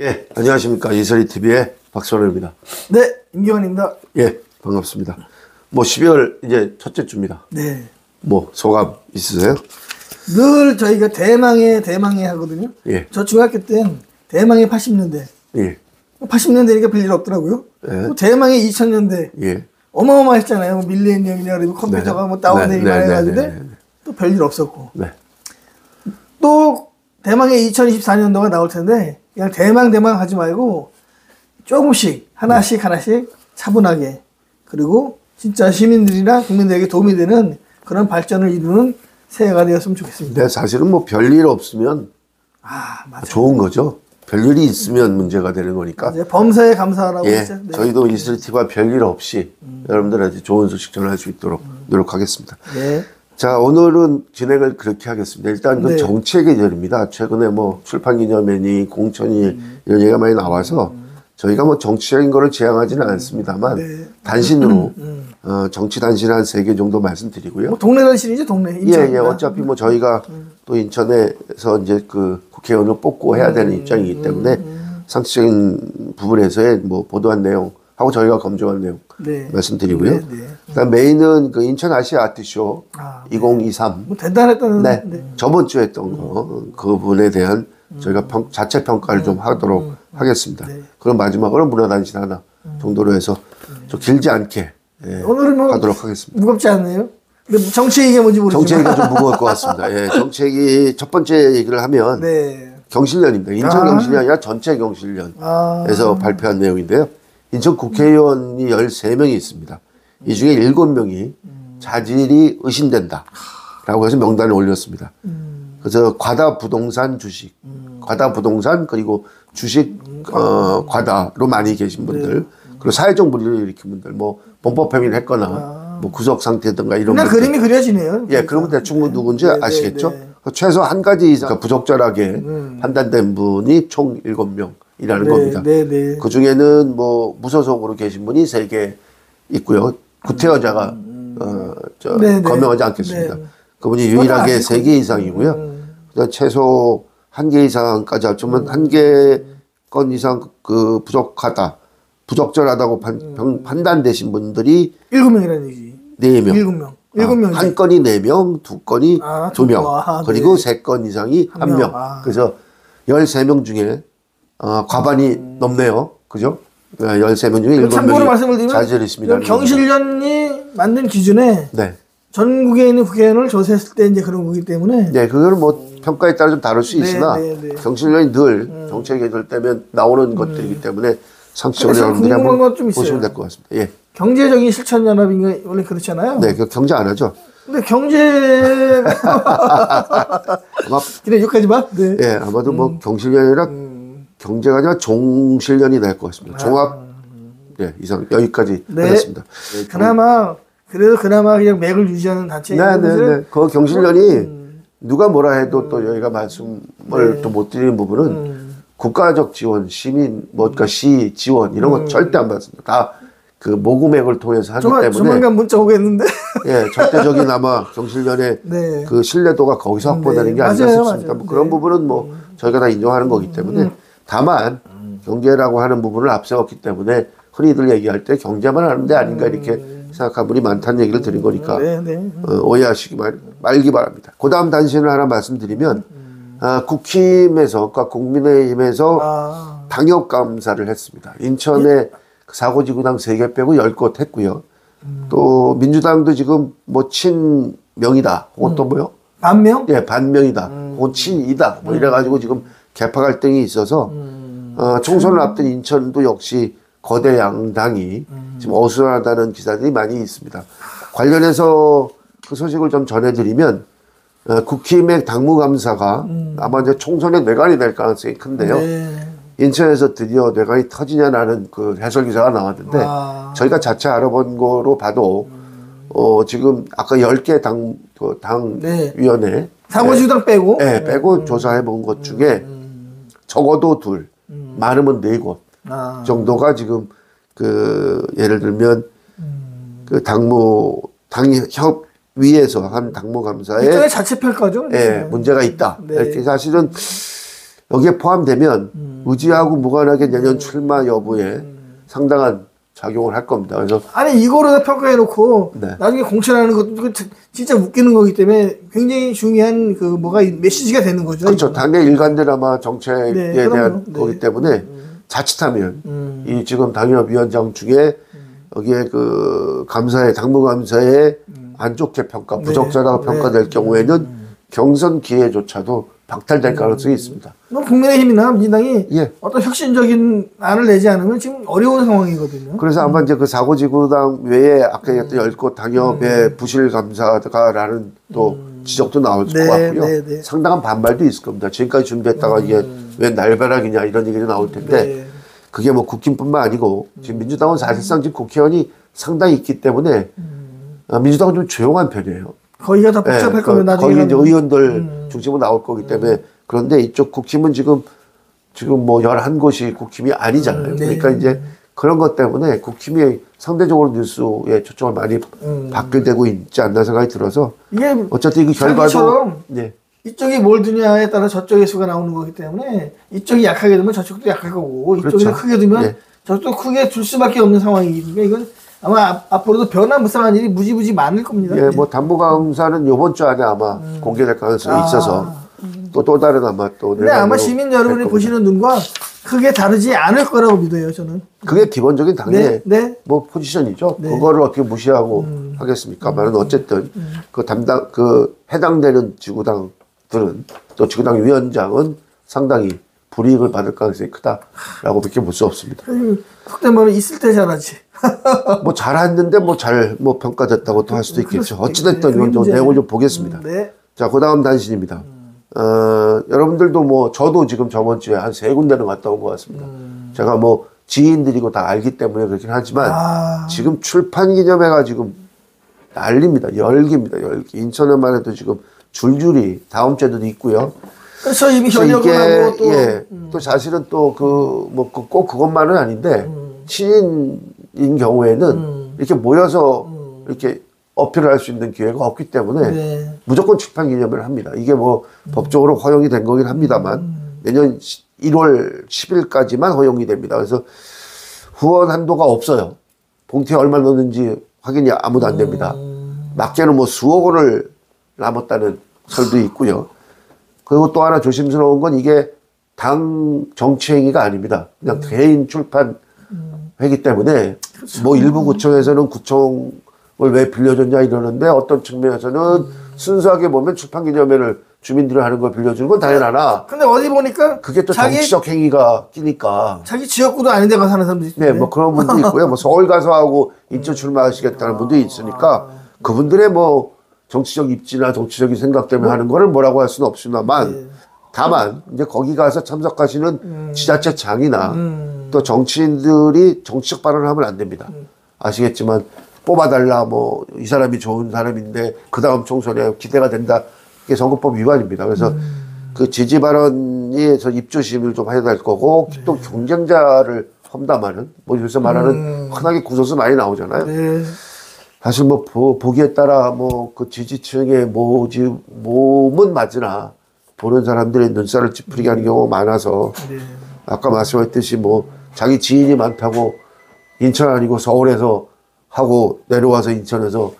예, 안녕하십니까. 이설이TV의 박선호입니다. 네, 임기환입니다. 예, 반갑습니다. 뭐 12월 이제 첫째 주입니다. 네. 뭐 소감 있으세요? 늘 저희가 대망의 하거든요. 예. 저 중학교 때는 대망의 80년대. 예. 80년대니까 별일 없더라고요. 예. 또 대망의 2000년대. 예. 어마어마했잖아요. 뭐 밀레니엄이나 그리고 컴퓨터가 네. 뭐 다운되기 네. 해가지고 네. 또 별일 없었고. 네. 또 대망의 2024년도가 나올 텐데 그냥 대망 하지 말고 조금씩 하나씩 차분하게 그리고 진짜 시민들이나 국민들에게 도움이 되는 그런 발전을 이루는 새해가 되었으면 좋겠습니다. 네, 사실은 뭐 별일 없으면 맞아요. 좋은 거죠. 별일이 있으면 문제가 되는 거니까. 맞아요. 범사에 감사하라고 예, 했죠. 네. 저희도 이설이TV가 별일 없이 여러분들한테 좋은 소식 전할 수 있도록 노력하겠습니다. 네. 자, 오늘은 진행을 그렇게 하겠습니다. 일단 그 네. 정치의 계절입니다. 최근에 뭐 출판기념회니 공천이 이런 얘기가 많이 나와서 저희가 뭐 정치적인 거를 지향하지는 않습니다만 네. 단신으로 정치 단신 한 3개 정도 말씀드리고요. 뭐 동네 단신이죠, 동네. 예, 어차피 뭐 저희가 또 인천에서 이제 그 국회의원을 뽑고 해야 되는 입장이기 때문에 상식적인 부분에서의 뭐 보도한 내용하고 저희가 검증한 내용 네. 말씀드리고요. 네. 그다음 메인은 그 인천 아시아 아트쇼 2023. 뭐 대단했다는. 네. 저번 주에 했던 거, 그 부분에 대한 저희가 자체 평가를 좀 하도록 하겠습니다. 네. 그럼 마지막으로 문화단신 하나 정도로 해서 좀 길지 않게 오늘은 뭐 하도록 하겠습니다. 무겁지 않네요. 근데 정치 얘기가 뭔지 모르지만. 정치 얘기가 좀 무거울 것 같습니다. 예, 정치 얘기 첫 번째 얘기를 하면 네. 경실련입니다. 인천 경실련이 아니라 전체 경실련에서 발표한 내용인데요. 인천 국회의원이 13명이 있습니다. 이 중에 7명이 자질이 의심된다 라고 해서 명단에 올렸습니다. 그래서 과다 부동산 주식, 과다 부동산 그리고 주식 과다로 많이 계신 분들, 그리고 사회적 물의를 일으킨 분들, 뭐 범법행위를 했거나 뭐 구속 상태든가 이런 그냥 분들. 그림이 그려지네요. 예, 그러면 대충 누군지 네, 아시겠죠? 네. 최소 한 가지 이상 부적절하게 판단된 분이 총 7명이라는 겁니다. 네. 그 중에는 뭐 무소속으로 계신 분이 3개 있고요. 구태여자가 거명하지 않겠습니다. 네. 그분이 유일하게 3개 이상이고요. 그다음 최소 1개 이상까지 합치면 1개 이상 그 부족하다, 부적절하다고 판단되신 분들이 7명이라는 얘기지. 4명. 7명. 한 건이 4명, 2건이 2명, 그리고 네. 3건 이상이 1명. 그래서 13명 중에 과반이 넘네요. 그죠? 13명 중에 7명이 자질이 있습니다. 경실련이 만든 기준에 네. 전국에 있는 국회의원을 조사했을 때 이제 그런 거기 때문에. 네, 그거는 뭐 평가에 따라 좀 다를 수 있으나 경실련이 늘 정책 계절 때면 나오는 것들이기 때문에 상식적으로 여러분들이 한번 보시면 될 것 같습니다. 예. 경제적인 실천연합인가 원래 그렇잖아요. 네, 그 경제 안 하죠. 근데 경제 그래 욕하지 마. 네. 예, 아마도 뭐 경실련이라 경제가 아니라 종실련이 될 것 같습니다. 종합 네, 이상 여기까지 하겠습니다. 네, 그나마 그냥 맥을 유지하는 단체. 네. 그 경실련이 누가 뭐라 해도 또 여기가 말씀을 또 못 드리는 부분은 국가적 지원, 시민, 그러니까 시 지원 이런 거 절대 안 받습니다. 다 그 모금액을 통해서 하기 때문에. 조만간 문자 오겠는데. 예, 절대적인 아마 경실련의 그 신뢰도가 거기서 확보되는 게 아닌가 싶습니다. 뭐 그런 부분은 뭐 저희가 다 인정하는 거기 때문에 다만 경제라고 하는 부분을 앞세웠기 때문에 흔히들 얘기할 때 경제만 하는 데 아닌가 이렇게 생각한 분이 많다는 얘기를 드린 거니까 오해하시기 말기 바랍니다. 그 다음 단신을 하나 말씀드리면 국힘에서, 그러니까 국민의힘에서 당협감사를 했습니다. 인천에 사고지구당 3개 빼고 10곳 했고요. 또 민주당도 지금 뭐 친명이다. 혹은 또 뭐요? 반명? 예, 반명이다. 혹은 친이다. 뭐 이래가지고 지금 개파 갈등이 있어서 총선을 앞둔 인천도 역시 거대 양당이 지금 어수선하다는 기사들이 많이 있습니다. 관련해서 그 소식을 좀 전해드리면 국힘의 당무감사가 아마 이제 총선의 뇌관이 될 가능성이 큰데요. 인천에서 드디어 뇌관이 터지냐라는 그 해설 기사가 나왔는데 저희가 자체 알아본 거로 봐도 지금 아까 10개 당위원회 사고지구당 빼고 빼고 조사해 본 것 중에 적어도 2, 많으면 4곳 정도가 지금 그 예를 들면 그 당협위에서 한 당무감사에 일종의 자체 평가죠. 문제가 있다. 이렇게 사실은 여기에 포함되면 의지하고 무관하게 내년 출마 여부에 상당한 작용을 할 겁니다. 그래서 아니 이거로 평가해놓고 네. 나중에 공천하는 것도 진짜 웃기는 거기 때문에 굉장히 중요한 그 뭐가 메시지가 되는 거죠. 그렇죠. 이거는. 당내 일관된 아마 정책에 네, 대한 네. 거기 때문에 자칫하면 이 지금 당협위원장 중에 여기에 그 감사에 당무감사에 안 좋게 평가, 부적절하게 평가될 경우에는 경선 기회조차도 박탈될 가능성이 있습니다. 국민의힘이나 민주당이 예. 어떤 혁신적인 안을 내지 않으면 지금 어려운 상황이거든요. 그래서 아마 이제 그 사고지구당 외에 아까 얘기했던 10곳 당협의 부실 감사가라는 또 지적도 나올 것 같고요. 네. 상당한 반발도 있을 겁니다. 지금까지 준비했다가 이게 왜 날벼락이냐 이런 얘기도 나올 텐데 그게 뭐 국힘뿐만 아니고 지금 민주당은 사실상 지금 국회의원이 상당히 있기 때문에 민주당은 좀 조용한 편이에요. 거기가 다 복잡할 거면 나중에 거기 이제 의원들 중심으로 나올 거기 때문에 그런데 이쪽 국힘은 지금 뭐 11곳이 국힘이 아니잖아요. 그러니까 이제 그런 것 때문에 국힘이 상대적으로 뉴스에 초점을 많이 받게 되고 있지 않나 생각이 들어서 이게 어쨌든 이 결과도 네. 이쪽이 뭘 두냐에 따라 저쪽의 수가 나오는 거기 때문에 이쪽이 약하게 두면 저쪽도 약할 거고 이쪽이 그렇죠. 크게 두면 저쪽도 크게 둘 수밖에 없는 상황이니까 이건 아마 앞으로도 변화무쌍한 일이 무지무지 많을 겁니다. 예, 뭐 당무감사는 이번 주 안에 아마 공개될 가능성이 있어서 또 다른 아마 또 근데 아마 시민 여러분이 보시는 눈과 크게 다르지 않을 거라고 믿어요, 저는. 그게 기본적인 당의 뭐 포지션이죠. 그거를 어떻게 무시하고 하겠습니까만은 어쨌든 그 해당되는 지구당들은 또 지구당 위원장은 상당히 불이익을 받을 가능성이 크다라고 밖에 볼 수 없습니다. 그때 말은 있을 때 잘하지. 뭐 잘했는데 뭐 평가됐다고 또 할 수도 있겠죠. 어찌됐든 이건 좀 내용을 좀 보겠습니다. 자, 그 다음 단신입니다. 여러분들도 뭐 저도 지금 저번 주에 한 3군데는 갔다 온 것 같습니다. 제가 뭐 지인들이고 다 알기 때문에 그렇긴 하지만 지금 출판 기념회가 지금 난립니다. 열기입니다. 열기. 인천에만 해도 지금 줄줄이 다음 주에도 있고요. 그래서 이미 현역을 하고 또 또 사실은 또 꼭 그것만은 아닌데 신인인 경우에는 이렇게 모여서 이렇게 어필을 할 수 있는 기회가 없기 때문에 무조건 출판 기념회를 합니다. 이게 뭐 법적으로 허용이 된 거긴 합니다만 내년 1월 10일까지만 허용이 됩니다. 그래서 후원 한도가 없어요. 봉투에 얼마 넣는지 확인이 아무도 안 됩니다. 맞게는 뭐 수억 원을 남았다는 설도 있고요. 그리고 또 하나 조심스러운 건 이게 당 정치행위가 아닙니다. 그냥 개인 출판회기 때문에 뭐 일부 구청에서는 구청을 왜 빌려줬냐 이러는데 어떤 측면에서는 순수하게 보면 출판기념회를 주민들이 하는 걸 빌려주는 건 당연하나. 근데 어디 보니까 그게 또 정치적 행위가 끼니까. 자기 지역구도 아닌데 가서 하는 사람도 있어요. 네, 뭐 그런 분도 있고요. 뭐 서울 가서 하고 인천 출마하시겠다는 분도 있으니까 그분들의 뭐 정치적 입지나 정치적인 생각 때문에 하는 거를 뭐라고 할 수는 없습니다만 다만 이제 거기 가서 참석하시는 지자체장이나 또 정치인들이 정치적 발언을 하면 안 됩니다. 아시겠지만 뽑아달라 뭐 이 사람이 좋은 사람인데 그 다음 총선에 기대가 된다. 이게 선거법 위반입니다. 그래서 그 지지 발언이 저 입조심을 좀 해야 될 거고 또 경쟁자를 험담하는 뭐 요새 말하는 흔하게 구설수 많이 나오잖아요. 사실 뭐 보기에 따라 뭐 그 지지층의 몸은 맞으나 보는 사람들의 눈살을 찌푸리게 하는 경우가 많아서 아까 말씀했듯이 뭐 자기 지인이 많다고 인천 아니고 서울에서 하고 내려와서 인천에서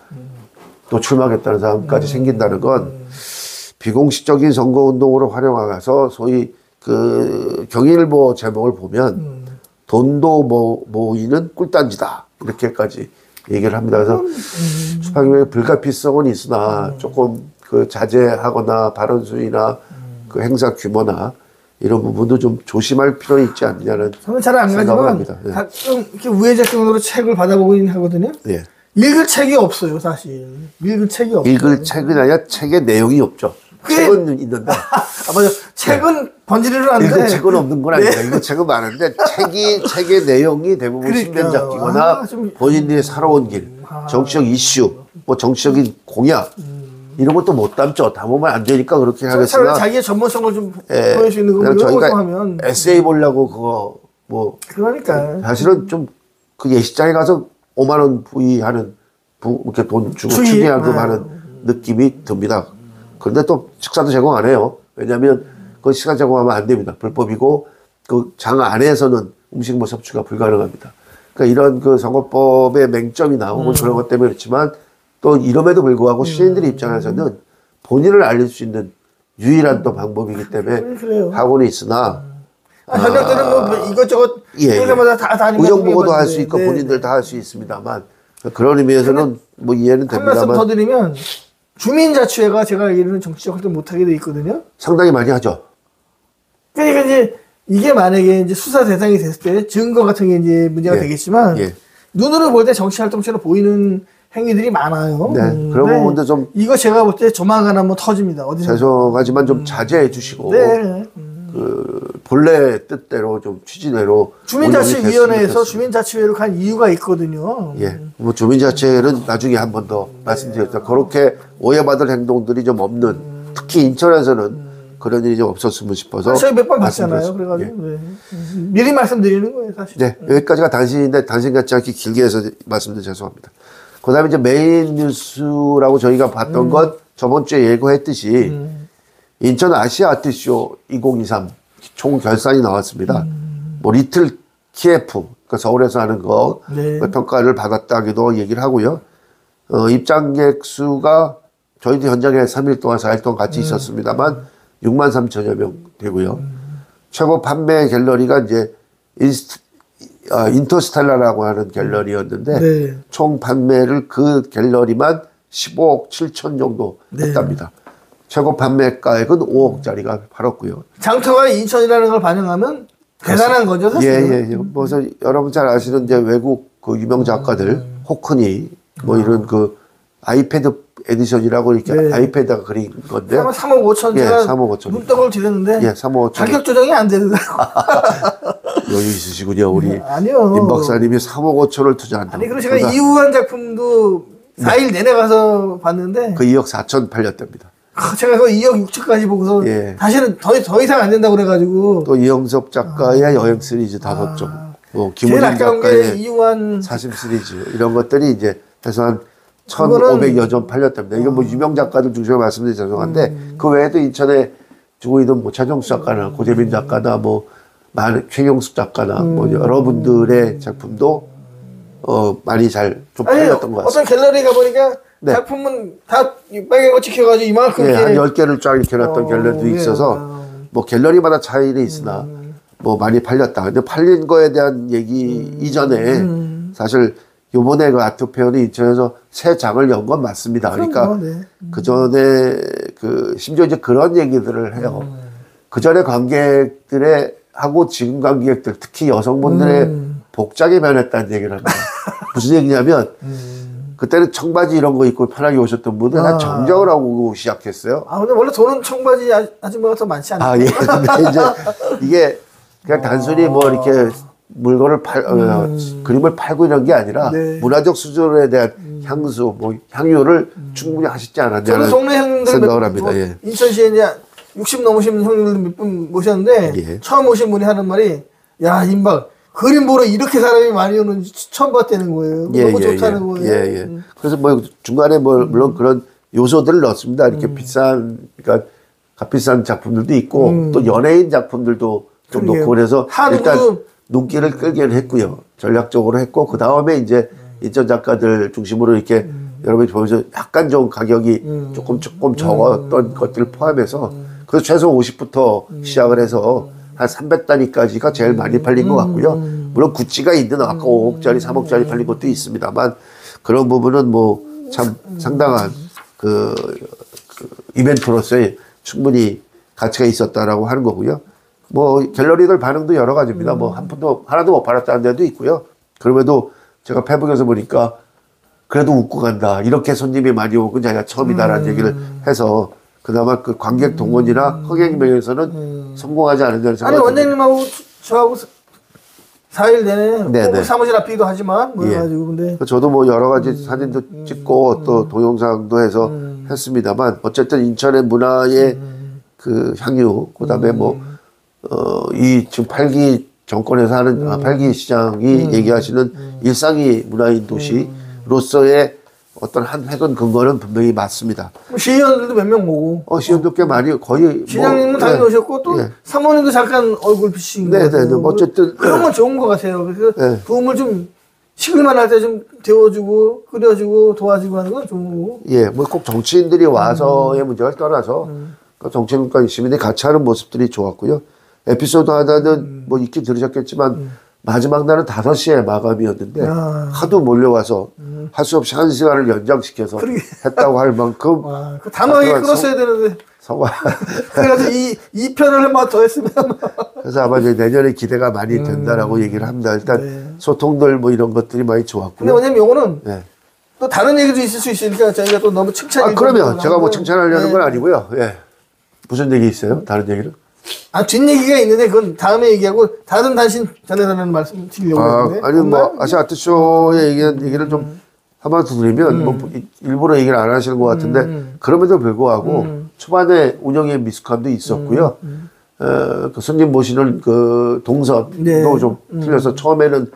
또 출마하겠다는 사람까지 생긴다는 건 비공식적인 선거운동으로 활용해서 소위 그 경일보 제목을 보면 돈도 모이는 꿀단지다 이렇게까지 얘기를 합니다. 그래서 출판기념회 불가피성은 있으나 조금 그 자제하거나 발언 수위나 그 행사 규모나 이런 부분도 좀 조심할 필요는 있지 않느냐는 저는 잘 안 가지만 가끔 이렇게 우회작용으로 책을 받아보긴 하거든요. 읽을 책이 없어요, 사실. 읽을 책이 없어요. 읽을 책은 아니라 책의 내용이 없죠. 책은 있는데. 맞아. 책은 번지르르 하는데. 읽을 책은 없는 건 아닙니다. 읽을 책은 많은데 책의 내용이 대부분 신변잡기거나 본인들이 살아온 길, 정치적 이슈, 뭐 정치적인 공약 이런 것도 못 담죠. 담으면 안 되니까 그렇게 하겠으나 자기의 전문성을 좀 보일 수 있는 거 저희가 하면 에세이 보려고 그거 뭐 그러니까 사실은 좀 그 예식장에 가서 5만 원 부의하는 이렇게 돈 주고 추기하금 하는 느낌이 듭니다. 그런데 또 식사도 제공 안 해요. 왜냐하면 그건 시간 제공하면 안 됩니다. 불법이고 그 장 안에서는 음식물 섭취가 불가능합니다. 그러니까 이런 그 선거법의 맹점이 나오고 그런 것 때문에 그렇지만 또 이름에도 불구하고 시민들의 입장에서는 본인을 알릴 수 있는 유일한 또 방법이기 때문에 하고는 있으나 현역들은 뭐 이것저것 예. 다 다니면 우정보고도 할 수 있고 본인들 다 할 수 있습니다만 그런 의미에서는 뭐 이해는 한 말씀 됩니다만 더 드리면 주민자치회가 제가 알기로는 정치적 활동 못하게 돼 있거든요. 상당히 많이 하죠. 그러니까 이제 이게 만약에 이제 수사 대상이 됐을 때 증거 같은 게 이제 문제가 되겠지만 눈으로 볼 때 정치 활동처럼 보이는 행위들이 많아요. 네, 그런 부분도 좀 이거 제가 볼 때 조만간 한번 터집니다. 어디서 죄송하지만 좀 자제해 주시고 그 본래 뜻대로 좀 취지대로 주민자치위원회에서 주민자치회로 간 이유가 있거든요. 예, 뭐 주민자치회는 나중에 한 번 더 말씀드렸다. 그렇게 오해받을 행동들이 좀 없는 특히 인천에서는 그런 일이 좀 없었으면 싶어서 저희 몇 번 봤잖아요. 그래가지고 미리 말씀드리는 거예요, 사실. 네, 여기까지가 단신인데 단신 같지 않게 길게 해서 말씀드려 죄송합니다. 그다음에 이제 메인 뉴스라고 저희가 봤던 건 저번 주에 예고했듯이 인천 아시아 아트쇼 2023 총 결산이 나왔습니다. 뭐 리틀 키예프, 그러니까 서울에서 하는 거 평가를 받았다기도 얘기를 하고요. 입장객 수가 저희도 현장에 3일 동안 4일 동안 같이 있었습니다만 6만 3천여 명 되고요. 최고 판매 갤러리가 이제 인터스텔라라고 하는 갤러리였는데 총 판매를 그 갤러리만 15억 7천 정도 했답니다. 최고 판매가액은 5억짜리가 팔았고요. 장터가 인천이라는 걸 반영하면 대단한 거죠, 사실. 예. 그래서 여러분 잘 아시는 이제 외국 그 유명 작가들 호크니 뭐 이런 그 아이패드 에디션이라고 이렇게 아이패드가 그린 건데요. 3억 5천 제가 3억 5천. 눈떡을 들였는데 3억 5천. 가격 조정이 안 되더라고요. 여유 있으시군요, 우리 아니요. 임 박사님이 3억 5천을 투자한다. 아니 그리고 제가 이후한 작품도 4일 내내 가서 봤는데 그 2억 4천 팔렸답니다. 제가 그 2억 6천까지 보고서 다시는 더 이상 안 된다고 그래가지고 또 이영섭 작가의 여행 시리즈 5종, 뭐 김우진 작가의 사심 시리즈 이런 것들이 이제 해서 한 1,500여 점 팔렸답니다. 이건 뭐 유명 작가들 중심으로 말씀드리 죄송한데 그 외에도 인천에 두고 있는 뭐 차정수 작가나 고재민 작가나 뭐 최경숙 작가나 뭐 여러분들의 작품도 많이 잘 좀 팔렸던 것 같습니다. 어떤 갤러리 가보니까 작품은 다 빨간 거 찍혀가지고 이만큼 한 10개를 쫙 이렇게 놨던 갤러리도 있어서 뭐 갤러리마다 차이는 있으나 뭐 많이 팔렸다. 근데 팔린 거에 대한 얘기 이전에 사실 요번에 그 아트페어는 인천에서 새 장을 연 건 맞습니다. 그러니까 그 전에 심지어 이제 그런 얘기들을 해요. 그 전에 관객들의 하고 지금 관객들 특히 여성분들의 복장이 변했다는 얘기를 합니다. 무슨 얘기냐면 그때는 청바지 이런 거 입고 편하게 오셨던 분들 다 정장을 하고 시작했어요. 근데 원래 돈은 청바지 아줌마가 더 많지 않나요? 예. 근데 이제 이게 그냥 단순히 뭐 이렇게 물건을 그림을 팔고 이런 게 아니라 문화적 수준에 대한 향수, 뭐 향유를 충분히 하시지 않았냐는 동네 형님들 생각을 합니다. 예. 인천시에 이제 60 넘으신 형님들 몇 분 모셨는데 처음 오신 분이 하는 말이 야 임박 그림 보러 이렇게 사람이 많이 오는 처음 봤다는 거예요. 너무 좋다는 거예요. 그래서 뭐 중간에 뭐 물론 그런 요소들을 넣었습니다. 이렇게 그러니까 값비싼 작품들도 있고 또 연예인 작품들도 좀 넣고 그래서 일단 눈길을 끌기는 했고요. 전략적으로 했고 그 다음에 이제 인천 작가들 중심으로 이렇게 여러분이 보면서 약간 좀 가격이 조금 적었던 것들을 포함해서 그래서 최소 50부터 시작을 해서 한 300단위까지가 제일 많이 팔린 것 같고요. 물론 구찌가 있는 아까 5억짜리, 3억짜리 팔린 것도 있습니다만 그런 부분은 뭐 참 상당한 그 이벤트로서의 충분히 가치가 있었다라고 하는 거고요. 뭐 갤러리들 반응도 여러 가지입니다. 뭐 한 푼도 하나도 못 팔았다는 데도 있고요. 그럼에도 제가 페북에서 보니까 그래도 웃고 간다. 이렇게 손님이 많이 온 건 자기가 처음이다라는 얘기를 해서 그나마 그 관객 동원이나 흥행 면에서는 성공하지 않은 데는 아니 원장님하고 저하고 4일 내내 사무실 앞이기도 하지만 뭐 해가지고 근데 저도 뭐 여러 가지 사진도 찍고 또 동영상도 해서 했습니다만 어쨌든 인천의 문화의 그 향유 그다음에 뭐 이 지금 8기 정권에서 하는 8기 시장이 얘기하시는 일상이 문화인 도시로서의 어떤 한 해건 근거는 분명히 맞습니다. 시의원들도 몇 명 오고. 시의원도 꽤 많이 거의. 시장님은 당연히 오셨고 또 사모님도 잠깐 얼굴 비치신 거 같아요. 네. 어쨌든 그런 건 좋은 것 같아요. 그래서 부음을 좀 식을만 할 때 좀 데워주고 끓여주고 도와주고 하는 건 좋은 거고. 예, 뭐 꼭 정치인들이 와서의 문제를 떠나서 정치인과 시민이 같이 하는 모습들이 좋았고요. 에피소드 하나는 뭐 익히 들으셨겠지만 마지막 날은 5시에 마감이었는데 하도 몰려와서 할 수 없이 1시간을 연장시켜서 했다고 할 만큼 그 단호하게 끌었어야 되는데 그래서 이 편을 한 번 더 했으면 그래서 아마 이제 내년에 기대가 많이 된다라고 얘기를 합니다. 일단 소통들 뭐 이런 것들이 많이 좋았고요. 근데 왜냐면 요거는 또 다른 얘기도 있을 수 있으니까 저희가 또 너무 칭찬이 그러면 제가 뭐 칭찬하려는 건 아니고요. 무슨 얘기 있어요? 다른 얘기는? 뒷얘기가 있는데 그건 다음에 얘기하고 다른 단신 전해달라는 말씀 드리려고 했는데. 아니 뭐 아시아 아트쇼의 얘기를 좀 한번 더 드리면 뭐 일부러 얘기를 안 하시는 것 같은데 그럼에도 불구하고 초반에 운영에 미숙함도 있었고요. 그 손님 모시는 그 동선도 좀 틀려서 처음에는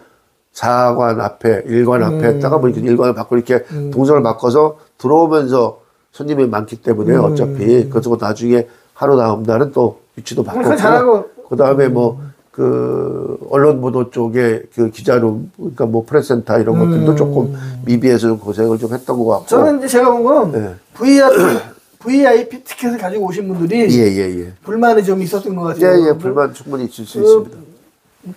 4관 앞에 1관 앞에 했다가 뭐 이렇게 1관을 바꾸고 이렇게 동선을 바꿔서 들어오면서 손님이 많기 때문에 어차피 그래서 나중에 하루 다음 날은 또 위치도 바꿨고 그 다음에 뭐 그 언론 보도 쪽에 그 기자룸 그러니까 뭐 프레스센터 이런 것들도 조금 미비해서 좀 고생을 좀 했던 것 같고 저는 이제 제가 본 거는 VIP 티켓을 가지고 오신 분들이 불만이 좀 있었던 것 같아요. 불만 충분히 있을 수 있습니다.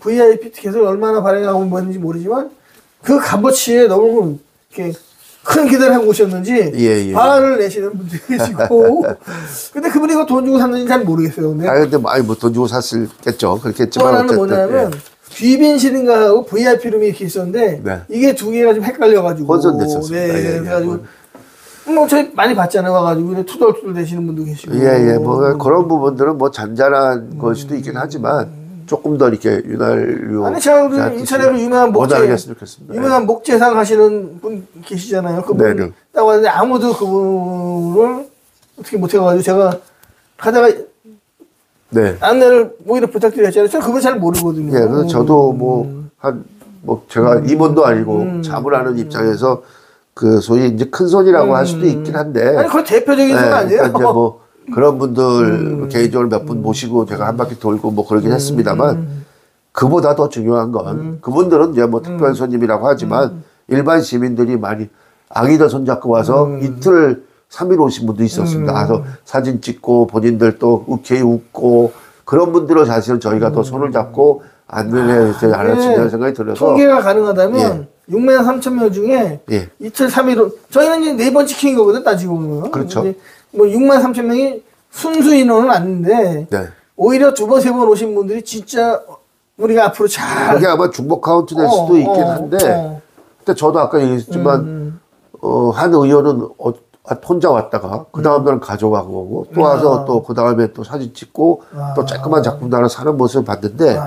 VIP 티켓을 얼마나 발행하고 뭐했는지 모르지만 그 값어치에 너무 이렇게 큰 기대를 하고 오셨는지 화를 내시는 분들이 계시고 근데 그분이 이거 돈 주고 샀는지 잘 모르겠어요. 근데 뭐 돈 주고 샀을겠죠. 그렇겠지만 또 하나는 뭐냐면 귀빈실인가 하고 VIP 룸이 이렇게 있었는데 이게 두 개가 좀 헷갈려가지고 혼선됐었습니다. 그래가지고 뭐 저희 많이 봤잖아요. 와가지고 투덜투덜 되시는 분도 계시고 뭐 그런 부분들은 뭐 잔잔한 걸 수도 있긴 하지만 조금 더 이렇게 윤활유. 아니, 제가 인천에는 유명한 목재상 하시는 분 계시잖아요. 그분 딱 왔는데 아무도 그분을 어떻게 못해가지고 제가 가다가 안내를 오히려 부탁드렸잖아요. 저는 그분 잘 모르거든요. 그래서 저도 제가 임원도 아니고 자문하는 입장에서 그 소위 이제 큰 손이라고 할 수도 있긴 한데. 아니, 그건 대표적인 손 아니에요? 그러니까 이제 뭐 그런 분들 개인적으로 몇 분 모시고 제가 한 바퀴 돌고 뭐 그러긴 했습니다만 그보다 더 중요한 건 그분들은 이제 뭐 특별 손님이라고 하지만 일반 시민들이 많이 아기들 손잡고 와서 이틀 3일 오신 분도 있었습니다. 그래서 사진 찍고 본인들 또 웃게 웃고 그런 분들은 사실은 저희가 더 손을 잡고 안내를 해야 한다는 생각이 들어서 통계가 가능하다면 6만 3천 명 중에 이틀 3일 저희는 이제 4번 지킨 거거든 따지고 보면. 그렇죠. 뭐 6만 3천 명이 순수 인원은 아닌데 오히려 2번 3번 오신 분들이 진짜 우리가 앞으로 잘 그게 아마 중복 카운트 될 수도 있긴 한데 근데 저도 아까 얘기했지만 한 의원은 혼자 왔다가 그 다음 날은 가져가고 오고 또 와서 또 그 다음에 또 사진 찍고 또 조그만 작품도 하나 사는 모습을 봤는데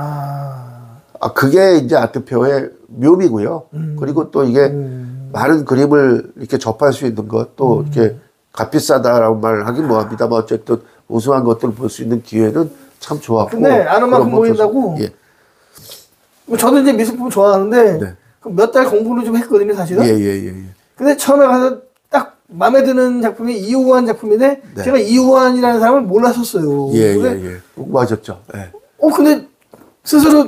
그게 이제 아트페어의 묘미고요. 그리고 또 이게 많은 그림을 이렇게 접할 수 있는 것 또 이렇게 값비싸다라고 말을 하긴 뭐합니다만 어쨌든 우수한 것들을 볼 수 있는 기회는 참 좋았고. 근데 아는 만큼 보인다고. 저도 이제 미술품 좋아하는데 몇 달 공부를 좀 했거든요, 사실은. 근데 처음에 가서 딱 마음에 드는 작품이 이우환 작품인데 제가 이우환이라는 사람을 몰랐었어요. 공부하셨죠. 근데 스스로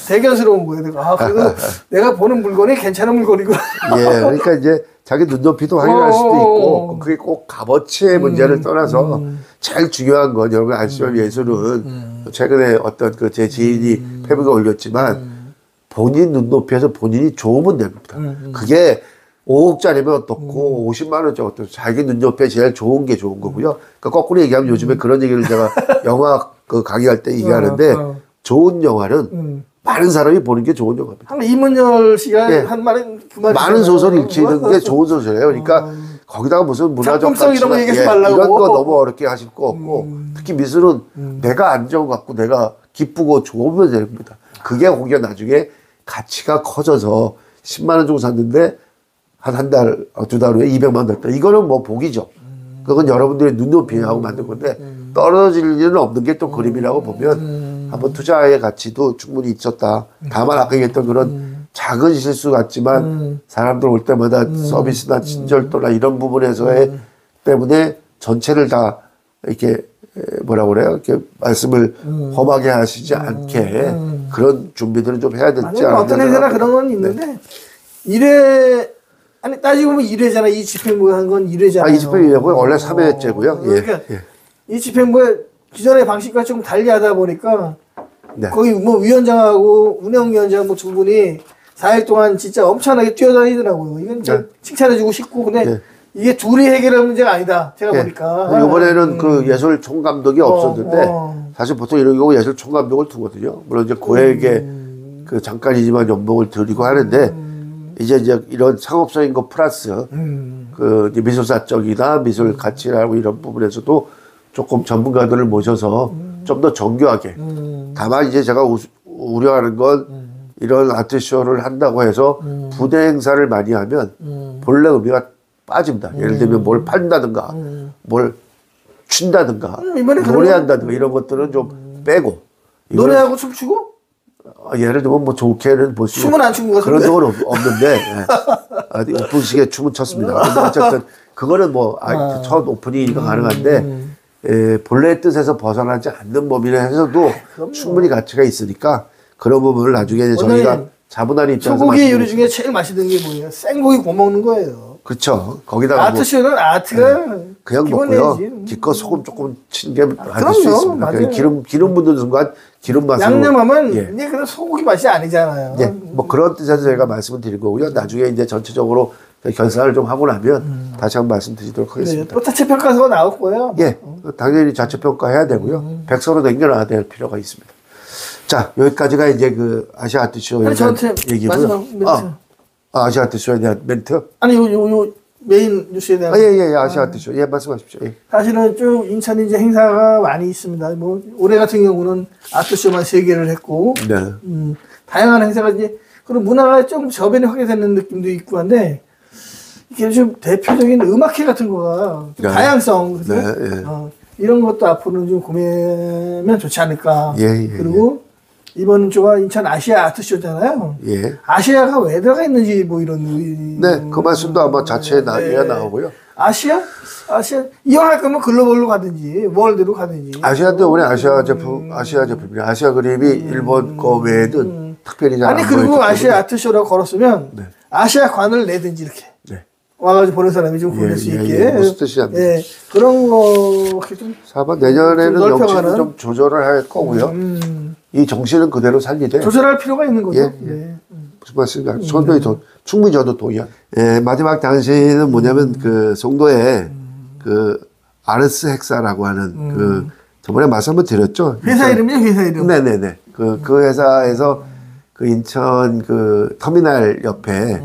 대견스러운 거예요. 그래도 내가 보는 물건이 괜찮은 물건이고. 그러니까 이제 자기 눈높이도 확인할 수도 있고 그게 꼭 값어치의 문제를 떠나서 제일 중요한 건 여러분 아시죠? 예술은 최근에 어떤 그 제 지인이 페북에 올렸지만 본인 눈높이에서 본인이 좋으면 됩니다. 그게 5억짜리면 어떻고 50만 원짜리 어떻고 자기 눈높이에 제일 좋은 게 좋은 거고요. 그러니까 거꾸로 얘기하면 요즘에 그런 얘기를 제가 영화 그 강의할 때 얘기하는데 좋은 영화는 많은 사람이 보는 게 좋은 영화입니다. 한 이문열 씨가 한 말은 그 말이 많은 소설 읽히는 게 좋은 소설이에요. 그러니까 거기다가 무슨 문화적 작품성 이런 거 얘기하지 말라고. 이런 거 너무 어렵게 하실 거 없고 특히 미술은 내가 안정갖고 내가 기쁘고 좋으면 됩니다. 그게 오히려 나중에 가치가 커져서 10만 원 주고 샀는데 한 달, 2달 후에 200만 원 됐다. 이거는 뭐 복이죠. 그건 여러분들의 눈높이하고 만든 건데 떨어질 일은 없는 게 또 그림이라고 보면 한번 투자의 가치도 충분히 있었다. 다만 아까 얘기했던 그런 작은 실수 같지만 사람들 올 때마다 서비스나 친절도나 이런 부분에서의 때문에 전체를 다 이렇게 뭐라고 그래요? 이렇게 말씀을 험하게 하시지 않게 그런 준비들은 좀 해야 되지 않나. 어떤 행사나 그런 건 있는데 일회 아니 따지고 보면 1회잖아. 이 집행부에 한 건 1회잖아요. 이 집행부고요. 원래 3회째고요. 그러니까 이 집행부에 기존의 방식과 좀 달리하다 보니까 거기 뭐 위원장하고 운영위원장 뭐 두 분이 4일 동안 진짜 엄청나게 뛰어다니더라고요. 이건 진짜 칭찬해주고 싶고 근데 이게 둘이 해결할 문제가 아니다. 제가 보니까. 이번에는 그 예술 총감독이 없었는데 사실 보통 이런 경우 예술 총감독을 두거든요. 물론 이제 고액의 그 잠깐이지만 연봉을 드리고 하는데 이제 이런 상업적인 거 플러스 그 미술사적이나 미술 가치라고 이런 부분에서도 조금 전문가들을 모셔서 좀 더 정교하게. 다만 이제 제가 우려하는 건 이런 아트쇼를 한다고 해서 부대 행사를 많이 하면 본래 의미가 빠집니다. 예를 들면 뭘 판다든가 뭘 춘다든가 노래한다든가 이런 것들은 좀 빼고 노래하고 춤추고? 예를 들면 뭐 좋게는 볼 수 춤은 안 춘 것 그런 같은데? 적은 없는데 오픈식에 춤은 췄습니다. 근데 어쨌든 그거는 뭐 첫 오프닝이니까 가능한데 본래의 뜻에서 벗어나지 않는 범위에서도 충분히 가치가 있으니까 그런 부분을 나중에 저희가 자분한 입장에서 소고기 요리 중에 제일 맛있는 게 뭐예요? 생고기 구워 먹는 거예요. 그렇죠. 거기다가 아트쇼는 아트가 그냥 먹고요. 기껏 소금 조금 친 게 아닐 수 있습니다. 기름 묻는 순간 기름 맛으로 양념하면 이제 그런 소고기 맛이 아니잖아요. 뭐 그런 뜻에서 제가 말씀을 드린 거고요. 나중에 이제 전체적으로 결산을 좀 하고 나면 다시 한번 말씀드리도록 하겠습니다. 또 자체 평가서가 나올 거예요. 당연히 자체 평가해야 되고요. 백서로 남겨놔야 될 필요가 있습니다. 자, 여기까지가 이제 그 아시아 아트쇼에 대한 얘기고요. 아시아 아트쇼에 대한 멘트? 아니, 요 메인 뉴스에 대한. 아시아 아트쇼. 말씀하십시오. 사실은 쭉 인천에 이제 행사가 많이 있습니다. 뭐, 올해 같은 경우는 아트쇼만 3개를 했고. 다양한 행사가 이제, 그리고 문화가 좀 저변이 확대되는 느낌도 있고 한데, 이게 좀 대표적인 음악회 같은 거가 다양성. 이런 것도 앞으로는 좀 고민하면 좋지 않을까. 그리고 이번 주가 인천 아시아 아트쇼잖아요. 아시아가 왜 들어가 있는지 뭐 이런. 그 말씀도 아마 자체에 나오고요. 아시아 이왕할 거면 글로벌로 가든지 월드로 가든지. 아시아도 우리 아시아 제품이 아시아 그림이 일본 거 외에는 특별히 잘 안 보여요. 그리고 아시아 아트쇼라고 걸었으면 아시아관을 내든지 이렇게. 와가지고 보는 사람이 좀 보낼 수 있게. 무슨 뜻이냐면. 그런 거, 좀. 내년에는 정치를 좀 조절을 할 거고요. 이 정신은 그대로 살리되. 조절할 필요가 있는 거죠. 무슨 말씀인가? 충분히 저도 동의합니다. 마지막 당시는 뭐냐면, 그, 송도에, 그, 아르스 헥사라고 하는, 저번에 말씀 한번 드렸죠? 회사 이름이요, 회사 이름. 네네네. 그 회사에서 그 인천 그 터미널 옆에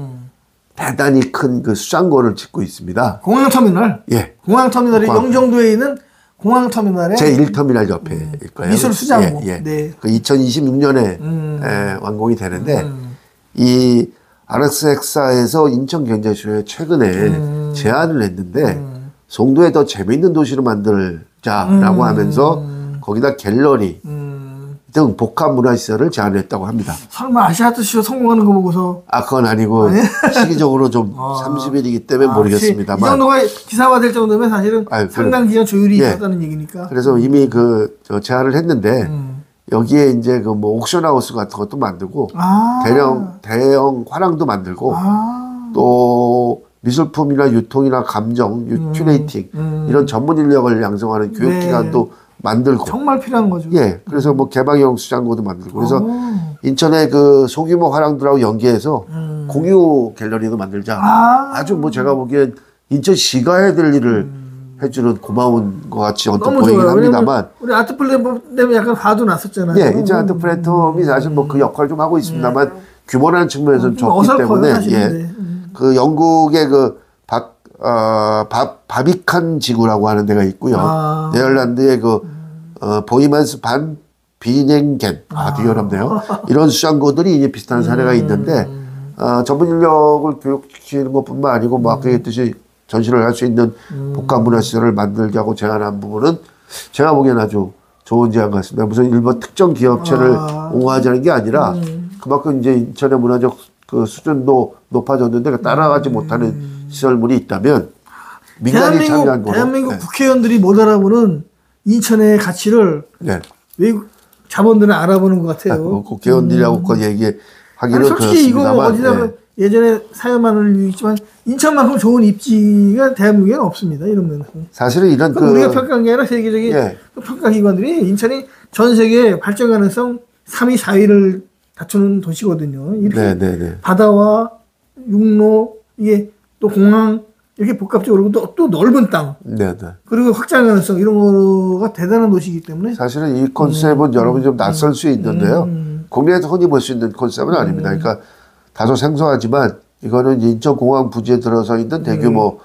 대단히 큰 그 수장고를 짓고 있습니다. 공항터미널? 공항터미널이 영종도에 있는 공항터미널에 제1터미널 옆에 있고요. 미술 수장고. 그 2026년에 완공이 되는데 이 아르스 헥사에서 인천경제쇼에 최근에 제안을 했는데 송도에 더 재미있는 도시로 만들자라고 하면서 거기다 갤러리 등 복합 문화시설을 제안했다고 합니다. 설마 아시아 아트쇼 성공하는 거 보고서? 그건 아니고 시기적으로 좀 30일이기 때문에 모르겠습니다만 이 정도가 기사화될 정도면 사실은 상당 기간 조율이 있었다는 얘기니까. 그래서 이미 저 제안을 했는데 여기에 이제 그 뭐 옥션하우스 같은 것도 만들고 대형 화廊도 만들고 또 미술품이나 유통이나 감정, 큐레이팅 이런 전문 인력을 양성하는 교육기관도 만들고. 정말 필요한 거죠. 그래서 뭐 개방형 수장고도 만들고. 그래서 인천의 그 소규모 화랑들하고 연계해서 공유 갤러리도 만들자. 아주 뭐 제가 보기엔 인천시가 해야 될 일을 해주는 고마운 것 같이 언뜻 보이긴 합니다만. 우리 아트 플랫폼 때문에 약간 화도 났었잖아요. 인천 아트 플랫폼이 사실 뭐 그 역할을 좀 하고 있습니다만 규모라는 측면에서는 적기 때문에. 그 영국의 그 바비칸 지구라고 하는 데가 있고요. 네덜란드의 그 보이만스 반 비냉겐 되게 어렵네요. 이런 수장고들이 이제 비슷한 사례가 있는데 전문 인력을 교육시키는 것뿐만 아니고 뭐 아까 얘기했듯이 전시를 할 수 있는 복합 문화시설을 만들자고 제안한 부분은 제가 보기엔 아주 좋은 제안 같습니다. 무슨 일본 특정 기업체를 옹호하자는 게 아니라 그만큼 이제 인천의 문화적 그 수준도 높아졌는데 따라가지 못하는 시설물이 있다면 민간이 참여한 거로. 대한민국 국회의원들이 못 알아보는 인천의 가치를 외국 자본들은 알아보는 것 같아요. 뭐 국회의원들이라고 그 얘기하기는 솔직히 이거 어디다 예전에 사연만을 있지만 인천만큼 좋은 입지가 대한민국에는 없습니다. 이런 면에서. 사실은 이런 우리가 평가한 게 아니라 세계적인 평가기관들이 인천이 전 세계 발전 가능성 3위, 4위를 다투는 도시거든요. 이렇게 바다와 육로, 이게 또 공항, 이렇게 복합적으로 또 넓은 땅. 그리고 확장 가능성, 이런 거가 대단한 도시이기 때문에. 사실은 이 컨셉은 여러분이 좀 낯설 수 있는데요. 국내에서 흔히 볼 수 있는 컨셉은 아닙니다. 그러니까 다소 생소하지만 이거는 인천공항 부지에 들어서 있는 대규모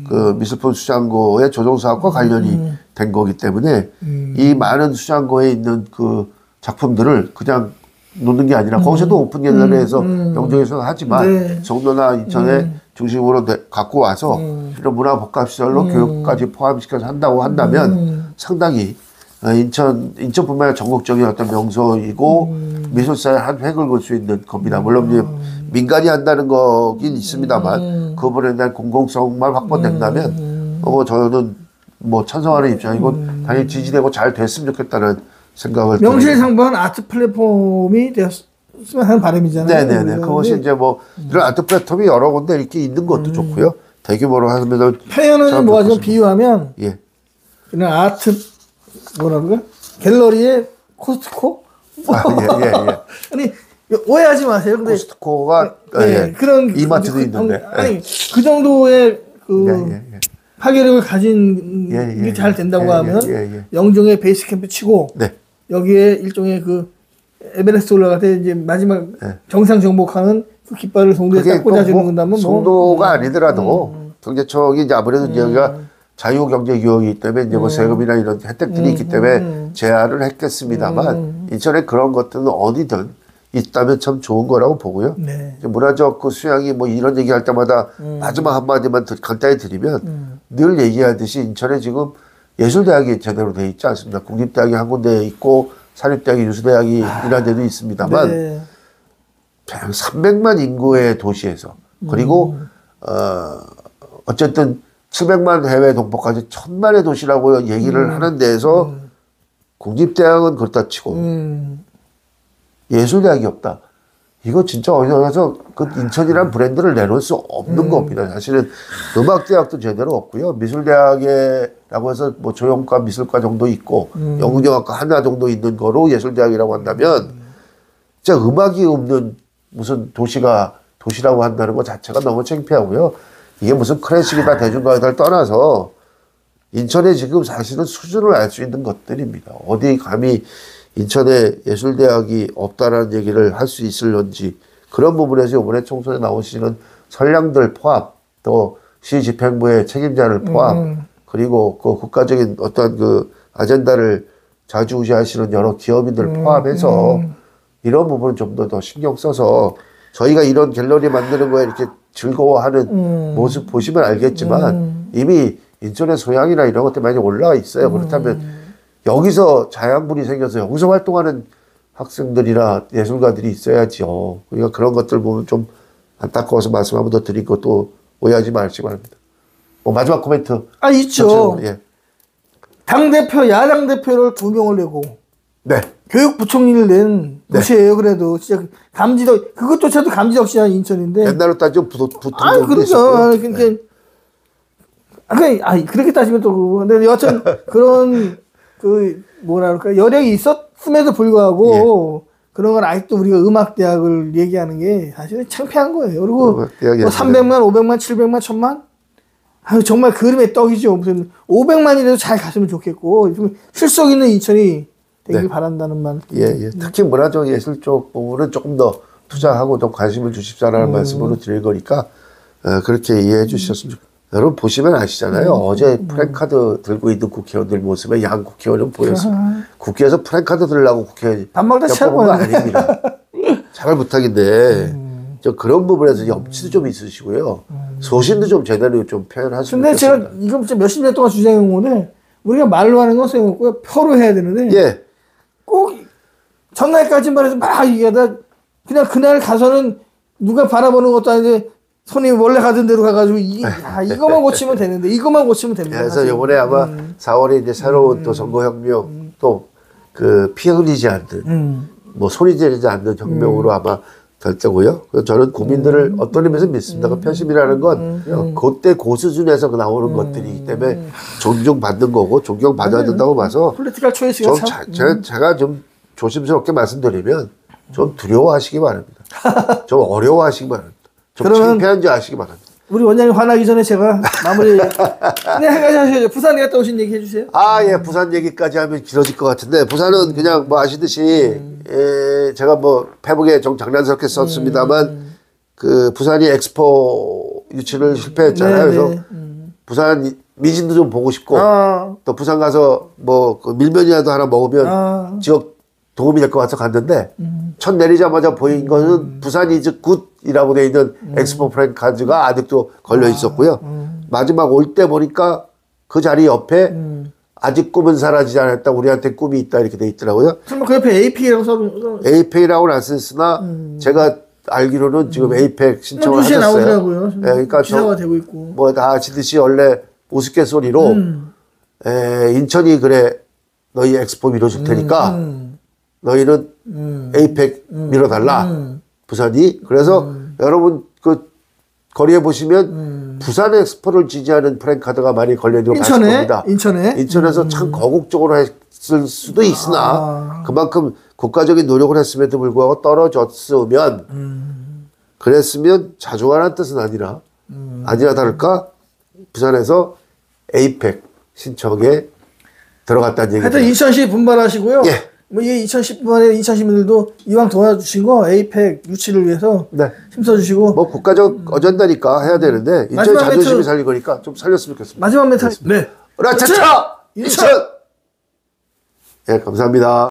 그 미술품 수장고의 조정 사업과 관련이 된 거기 때문에 이 많은 수장고에 있는 그 작품들을 그냥 놓는 게 아니라 거기서도 오픈 갤러리에서 영종에서 하지만 송도나 인천에 중심으로 갖고 와서 이런 문화복합시설로 교육까지 포함시켜서 한다고 한다면 상당히 인천뿐만 아니라 전국적인 어떤 명소이고 미술사의 한 획을 그을 수 있는 겁니다. 물론 이제 민간이 한다는 거긴 있습니다만 그 부분에 대한 공공성만 확보된다면 저는 뭐 찬성하는 입장이고 당연히 지지되고 잘 됐으면 좋겠다는 생각을 명실상부한 아트 플랫폼이 되었으면 하는 바람이잖아요. 네네네. 그것이 이제 뭐 이런 아트 플랫폼이 여러 군데 이렇게 있는 것도 좋고요. 대규모로 하면 표현은 뭐가 좀 비유하면 그냥 아트 뭐라 그래? 갤러리의 코스트코? 아니 오해하지 마세요. 근데 코스트코가 그런 이마트도 있는데 아니 그 정도의 그 파괴력을 가진 게 잘 된다고 하면 영종의 베이스 캠프 치고 여기에 일종의 그 에베레스트 올라갈 때 이제 마지막 정상 정복하는 그 깃발을 송도에 딱 꽂아주는 건다면 송도가 아니더라도 경제청이 이제 아무래도 여기가 자유경제구역이기 때문에 이제 뭐 세금이나 이런 혜택들이 있기 때문에 제한을 했겠습니다만 인천에 그런 것들은 어디든 있다면 참 좋은 거라고 보고요. 문화적 그 수양이 뭐 이런 얘기할 때마다 마지막 한마디만 간단히 드리면 늘 얘기하듯이 인천에 지금 예술대학이 제대로 돼 있지 않습니다. 국립대학이 한 군데 있고 사립대학이 유수대학이 이런 데도 있습니다만 300만 인구의 도시에서 그리고 어쨌든 700만 해외 동포까지 1000만의 도시라고 얘기를 하는 데에서 국립대학은 그렇다 치고 예술대학이 없다. 이거 진짜 어디서 가서 그 인천이라는 브랜드를 내놓을 수 없는 겁니다. 사실은 음악대학도 제대로 없고요. 미술대학이라고 해서 뭐 조형과 미술과 정도 있고 영문영화과 하나 정도 있는 거로 예술대학이라고 한다면 진짜 음악이 없는 무슨 도시라고 한다는 것 자체가 너무 창피하고요. 이게 무슨 클래식이다 대중가요다를 떠나서 인천에 지금 사실은 수준을 알 수 있는 것들입니다. 어디 감히 인천에 예술대학이 없다라는 얘기를 할 수 있을런지 그런 부분에서 이번에 총선에 나오시는 선량들 포함 또 시집행부의 책임자를 포함 그리고 그 국가적인 어떤 그 아젠다를 좌지우지하시는 여러 기업인들 포함해서 이런 부분은 좀 더 신경 써서 저희가 이런 갤러리 만드는 거에 이렇게 즐거워하는 모습 보시면 알겠지만 이미 인천의 소양이나 이런 것들 많이 올라와 있어요. 그렇다면 여기서 자양분이 생겨서 여기서 활동하는 학생들이나 예술가들이 있어야죠. 우리가 그런 것들 보면 좀 안타까워서 말씀 한 번 더 드린 것도 오해하지 마시기 바랍니다. 뭐 마지막 코멘트. 있죠. 당대표, 야당대표를 2명을 내고 교육부총리를 낸 도시예요. 그래도 진짜 감지덕 그것조차도 감지덕시한 인천인데 옛날로 따지면 부통령도 그렇죠. 있었고요. 그러니까 그렇게 따지면 또 근데 여하튼 그런 그 뭐라 그럴까 여력이 있었음에도 불구하고 그런 건 아직도 우리가 음악대학을 얘기하는 게 사실은 창피한 거예요. 그리고 뭐 300만, 500만, 700만, 1000만 정말 그림의 떡이죠. 무슨 500만이라도 잘 갔으면 좋겠고 좀 실속 있는 인천이 되길 바란다는 말. 특히 문화적 예술 쪽 부분은 조금 더 투자하고 좀 관심을 주십사라는 말씀으로 드릴 거니까 그렇게 이해해 주셨으면 좋겠습니다. 여러분 보시면 아시잖아요. 어제 프랜카드 들고 있는 국회의원들 모습에 양 국회의원은 보였습니다. 국회에서 프랜카드 들으려고 국회에 엿보는 거 아닙니다. 잘 부탁인데 저 그런 부분에서 염치도 좀 있으시고요. 소신도 좀 제대로 좀 표현하시면 근데 제가 이거 진짜 몇십 년 동안 주장해온 건데 우리가 말로 하는 건 소용없고요. 표로 해야 되는데 꼭 전날까지만 해서 막 얘기하다 그냥 그날 가서는 누가 바라보는 것도 아닌데 손님 원래 가던 대로 가가지고 이거만 고치면 되는데 이것만 고치면 됩니다. 그래서 이번에 아마 4월에 이제 새로운 또 선거혁명 또 그 피 흘리지 않는 뭐 소리 지르지 않는 혁명으로 아마 될 때고요. 그래서 저는 국민들을 어떤 의미에서 믿습니다. 그 표심이라는 건 그때 그 수준에서 나오는 것들이기 때문에 존중받는 거고 존경받아야 된다고 봐서 폴리티컬 초이스가 참 제가 좀 조심스럽게 말씀드리면 좀 두려워하시기 바랍니다. 좀 어려워하시기 바랍니다. 좀 창피한지 아시기 바랍니다. 우리 원장님 화나기 전에 제가 마무리 네, 한 가지 하셔야죠. 부산에 갔다 오신 얘기 해주세요. 예, 부산 얘기까지 하면 길어질 것 같은데 부산은 그냥 뭐 아시듯이 제가 뭐 페북에 좀 장난스럽게 썼습니다만 그 부산이 엑스포 유치를 실패했잖아요. 그래서 부산 미진도 좀 보고 싶고 또 부산 가서 뭐 그 밀면이라도 하나 먹으면 지역 도움이 될 것 같아서 갔는데 첫 내리자마자 보인 거는 부산 이즈 굿이라고 돼 있는 엑스포 프랜카드가 아직도 걸려 있었고요. 마지막 올 때 보니까 그 자리 옆에 아직 꿈은 사라지지 않았다. 우리한테 꿈이 있다. 이렇게 돼 있더라고요. 설마 그 옆에 AP라고 써도 AP라고는 안 썼으나 제가 알기로는 지금 APEC 신청을 뉴스에 하셨어요. 나오더라고요. 네, 그러니까 기사가 되고 있고. 뭐 다 아시듯이 원래 우스갯소리로 인천이 그래 너희 엑스포 밀어줄 테니까 너희는 에이펙 밀어달라. 부산이. 그래서 여러분 그 거리에 보시면 부산 엑스포를 지지하는 프랜카드가 많이 걸려있는 걸 봤을 겁니다. 인천에서 참 거국적으로 했을 수도 있으나 그만큼 국가적인 노력을 했음에도 불구하고 떨어졌으면 그랬으면 자중하라는 뜻은 아니라 다를까 부산에서 에이펙 신청에 들어갔다는 얘기입니다. 하여튼 2010 분발하시고요. 예. 뭐 이게 2010번에 2010년들도 이왕 도와주신 거 에이펙 유치를 위해서 힘써주시고 뭐 국가적 어젠다니까 해야 되는데 인천 자존심이 살린 거니까 좀 살렸으면 좋겠습니다. 마지막 멘트 네. 라차차 인천. 예, 감사합니다.